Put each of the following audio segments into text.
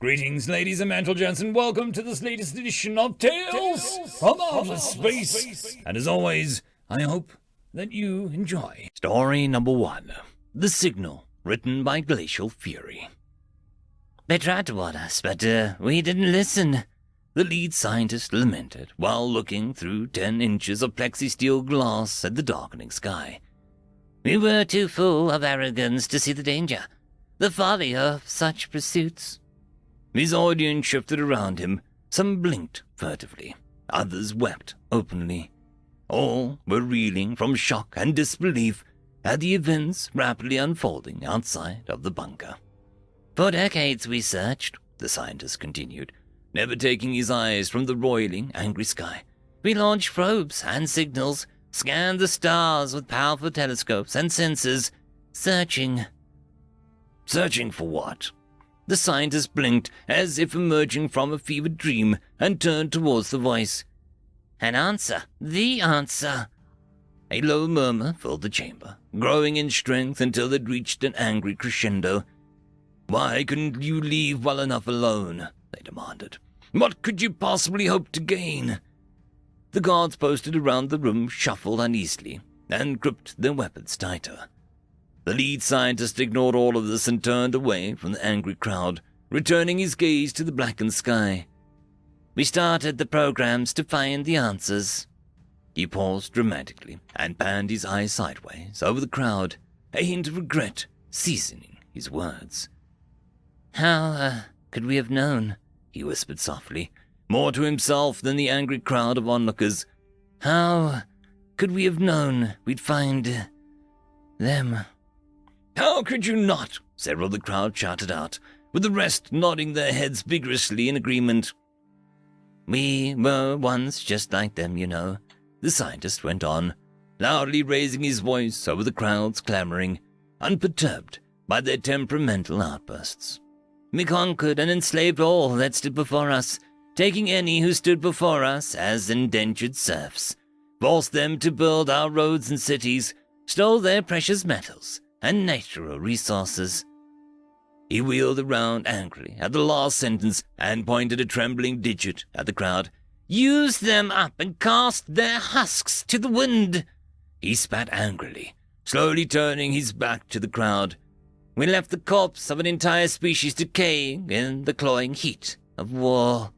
Greetings, ladies and gentlemen, and welcome to this latest edition of Tales from Outer Space. And as always, I hope that you enjoy. Story number 1, The Signal, written by Glacial Fury. They tried to warn us, but we didn't listen, the lead scientist lamented while looking through 10 inches of plexisteel glass at the darkening sky. We were too full of arrogance to see the danger, the folly of such pursuits. His audience shifted around him. Some blinked furtively. Others wept openly. All were reeling from shock and disbelief at the events rapidly unfolding outside of the bunker. For decades we searched, the scientist continued, never taking his eyes from the roiling, angry sky. We launched probes and signals, scanned the stars with powerful telescopes and sensors, searching. Searching for what? The scientist blinked as if emerging from a fevered dream and turned towards the voice. An answer. The answer. A low murmur filled the chamber, growing in strength until it reached an angry crescendo. Why couldn't you leave well enough alone? They demanded. What could you possibly hope to gain? The guards posted around the room shuffled uneasily and gripped their weapons tighter. The lead scientist ignored all of this and turned away from the angry crowd, returning his gaze to the blackened sky. We started the programs to find the answers. He paused dramatically and panned his eyes sideways over the crowd, a hint of regret seasoning his words. How could we have known? He whispered softly, more to himself than the angry crowd of onlookers. How could we have known we'd find them? How could you not? Several of the crowd shouted out, with the rest nodding their heads vigorously in agreement. We were once just like them, you know, the scientist went on, loudly raising his voice over the crowd's clamoring, unperturbed by their temperamental outbursts. We conquered and enslaved all that stood before us, taking any who stood before us as indentured serfs, forced them to build our roads and cities, stole their precious metals and natural resources. He wheeled around angrily at the last sentence and pointed a trembling digit at the crowd. Use them up and cast their husks to the wind. He spat angrily, slowly turning his back to the crowd. We left the corpse of an entire species decaying in the cloying heat of war.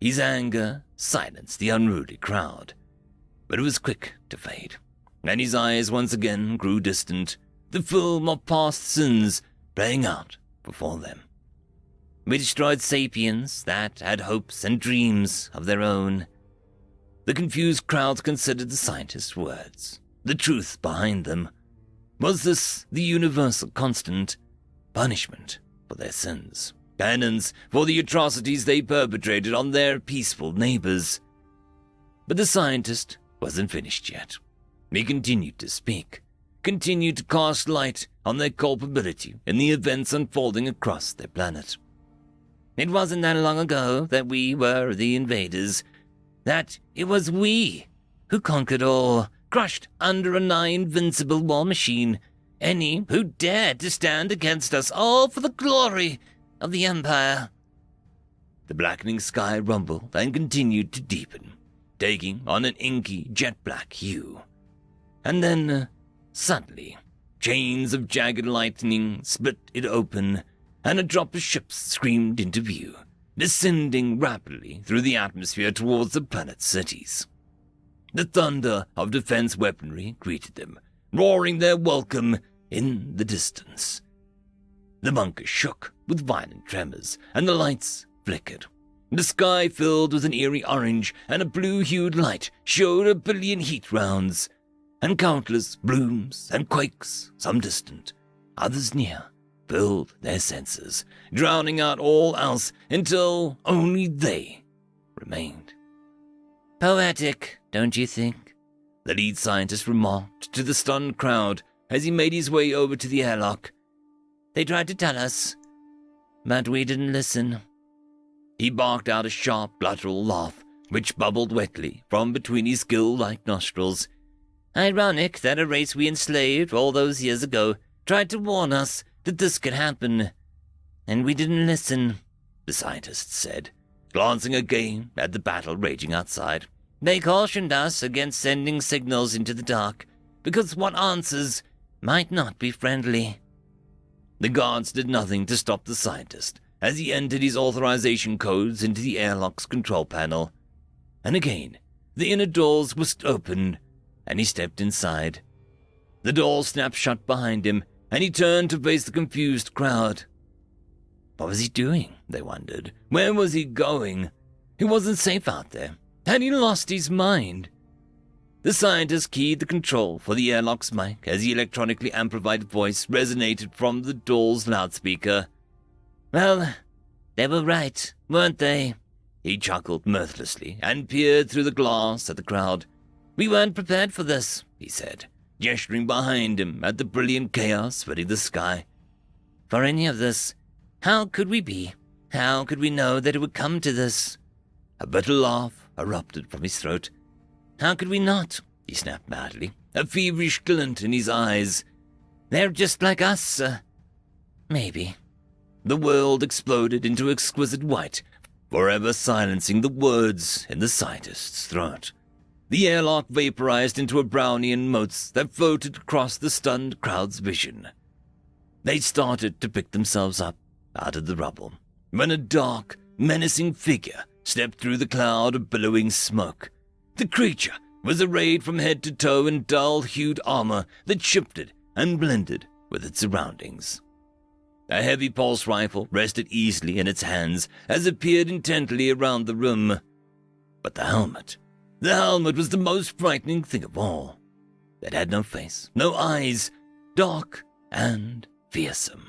His anger silenced the unruly crowd, but it was quick to fade, and his eyes once again grew distant, the film of past sins playing out before them. We destroyed sapiens that had hopes and dreams of their own. The confused crowds considered the scientist's words, the truth behind them. Was this the universal constant? Punishment for their sins, penance for the atrocities they perpetrated on their peaceful neighbors. But the scientist wasn't finished yet. He continued to speak, continued to cast light on their culpability in the events unfolding across their planet. It wasn't that long ago that we were the invaders, that it was we who conquered all, crushed under a nigh-invincible war machine, any who dared to stand against us, all for the glory of the Empire. The blackening sky rumbled and continued to deepen, taking on an inky, jet-black hue. And then, suddenly, chains of jagged lightning split it open, and a drop of ships screamed into view, descending rapidly through the atmosphere towards the planet's cities. The thunder of defense weaponry greeted them, roaring their welcome in the distance. The bunker shook with violent tremors, and the lights flickered. The sky filled with an eerie orange, and a blue-hued light showed a billion heat rounds, and countless blooms and quakes, some distant, others near, filled their senses, drowning out all else until only they remained. Poetic, don't you think? The lead scientist remarked to the stunned crowd as he made his way over to the airlock. They tried to tell us, but we didn't listen. He barked out a sharp, guttural laugh, which bubbled wetly from between his gill-like nostrils. Ironic that a race we enslaved all those years ago tried to warn us that this could happen, and we didn't listen. the scientist said, glancing again at the battle raging outside. They cautioned us against sending signals into the dark, because what answers might not be friendly. The guards did nothing to stop the scientist as he entered his authorization codes into the airlock's control panel. And again, the inner doors whisked open, and he stepped inside. The door snapped shut behind him, and he turned to face the confused crowd. What was he doing, they wondered. Where was he going? He wasn't safe out there. Had he lost his mind? The scientist keyed the control for the airlock's mic as the electronically amplified voice resonated from the door's loudspeaker. Well, they were right, weren't they? He chuckled mirthlessly and peered through the glass at the crowd. We weren't prepared for this, he said, gesturing behind him at the brilliant chaos filling the sky. For any of this, how could we be? How could we know that it would come to this? A bitter laugh erupted from his throat. How could we not? He snapped madly, a feverish glint in his eyes. They're just like us, maybe. The world exploded into exquisite white, forever silencing the words in the scientist's throat. The airlock vaporized into a brownian motes that floated across the stunned crowd's vision. They started to pick themselves up out of the rubble when a dark, menacing figure stepped through the cloud of billowing smoke. The creature was arrayed from head to toe in dull-hued armor that shifted and blended with its surroundings. A heavy pulse rifle rested easily in its hands as it peered intently around the room. But the helmet was the most frightening thing of all. It had no face, no eyes, dark and fearsome.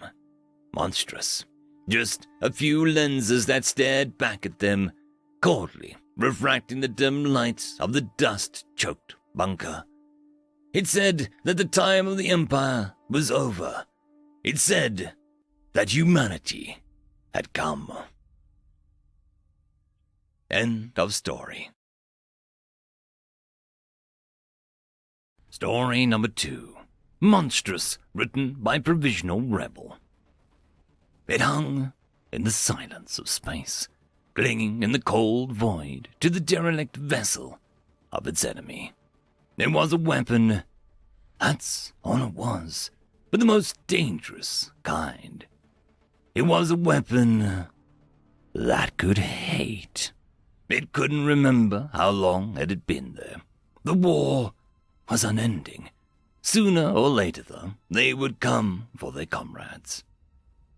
Monstrous. Just a few lenses that stared back at them, coldly refracting the dim light of the dust-choked bunker. It said that the time of the Empire was over. It said that humanity had come. End of story. Story number 2. Monstrous, written by Provisional Rebel. It hung in the silence of space, clinging in the cold void to the derelict vessel of its enemy. It was a weapon, that's all it was, but the most dangerous kind. It was a weapon that could hate. It couldn't remember how long it had been there. The war was unending. Sooner or later, though, they would come for their comrades.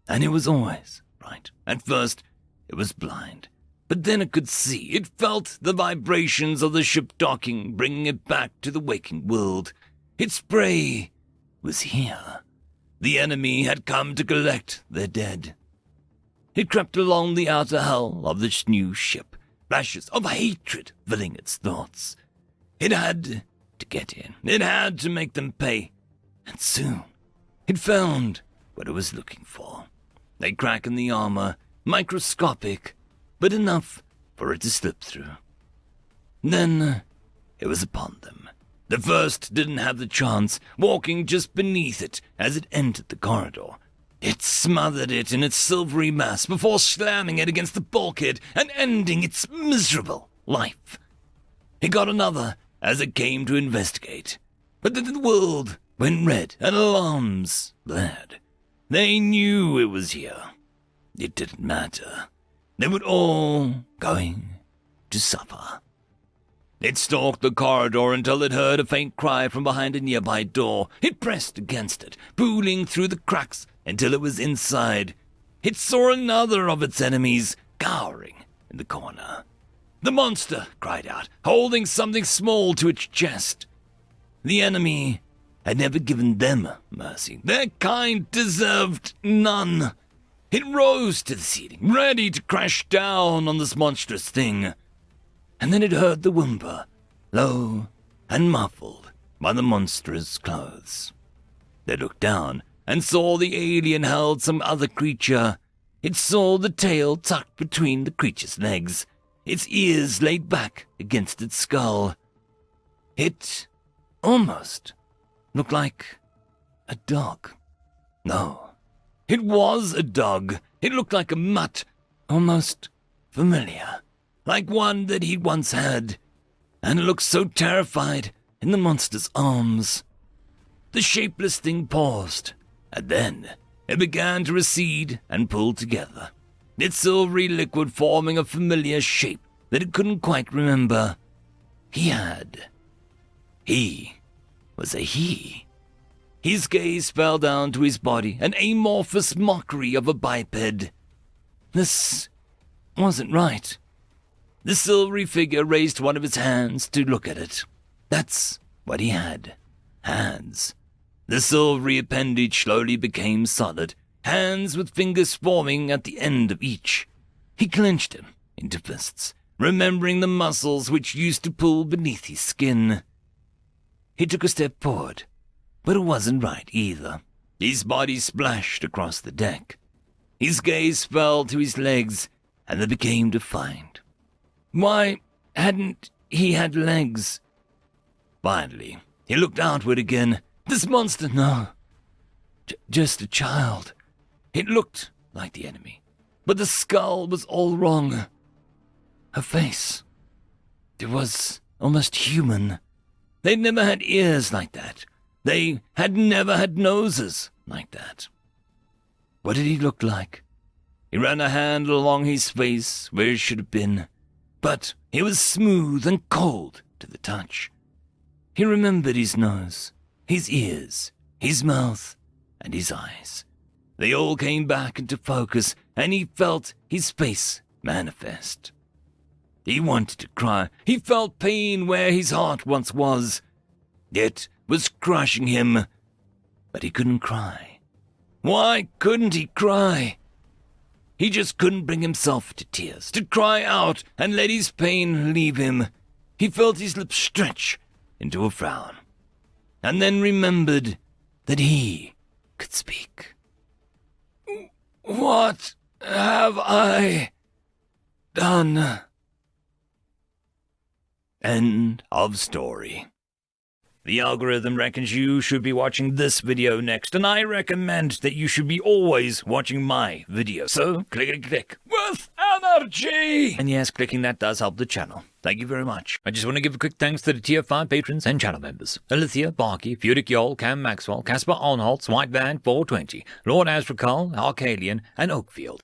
And it was always right. At first, it was blind. But then it could see. It felt the vibrations of the ship docking, bringing it back to the waking world. Its prey was here. The enemy had come to collect their dead. It crept along the outer hull of this new ship, flashes of hatred filling its thoughts. It had to get in. It had to make them pay. And soon, it found what it was looking for. A crack in the armor, microscopic, but enough for it to slip through. Then it was upon them. The first didn't have the chance, walking just beneath it as it entered the corridor. It smothered it in its silvery mass before slamming it against the bulkhead and ending its miserable life. It got another as it came to investigate. But then the world went red and alarms blared. They knew it was here. It didn't matter. They were all going to suffer. It stalked the corridor until it heard a faint cry from behind a nearby door. It pressed against it, pulling through the cracks until it was inside. It saw another of its enemies cowering in the corner. The monster cried out, holding something small to its chest. The enemy had never given them mercy. Their kind deserved none. It rose to the ceiling, ready to crash down on this monstrous thing. And then it heard the whimper, low and muffled by the monster's clothes. They looked down and saw the alien held some other creature. It saw the tail tucked between the creature's legs, its ears laid back against its skull. It almost looked like a dog. No, it was a dog. It looked like a mutt, almost familiar, like one that he'd once had, and looked so terrified in the monster's arms. The shapeless thing paused, and then it began to recede and pull together, its silvery liquid forming a familiar shape that it couldn't quite remember. He was a he. His gaze fell down to his body, an amorphous mockery of a biped. This wasn't right. The silvery figure raised one of its hands to look at it. That's what he had. Hands. The silvery appendage slowly became solid, hands with fingers forming at the end of each. He clenched them into fists, remembering the muscles which used to pull beneath his skin. He took a step forward, but it wasn't right either. His body splashed across the deck. His gaze fell to his legs, and they became defined. Why hadn't he had legs? Finally, he looked outward again. This monster, no. Just a child. It looked like the enemy, but the skull was all wrong. Her face, it was almost human. They'd never had ears like that. They had never had noses like that. What did he look like? He ran a hand along his face where it should have been, but it was smooth and cold to the touch. He remembered his nose, his ears, his mouth, and his eyes. They all came back into focus, and he felt his face manifest. He wanted to cry. He felt pain where his heart once was. It was crushing him, but he couldn't cry. Why couldn't he cry? He just couldn't bring himself to tears, to cry out and let his pain leave him. He felt his lips stretch into a frown, and then remembered that he could speak. What have I done? End of story. The algorithm reckons you should be watching this video next, and I recommend that you should be always watching my video. So, click with energy! And yes, clicking that does help the channel. Thank you very much. I just want to give a quick thanks to the Tier 5 patrons and channel members. Alithia, Barky, Fudic Yol, Cam Maxwell, Caspar Onholtz, White Van 420, Lord Asrakal, Arcalian, and Oakfield.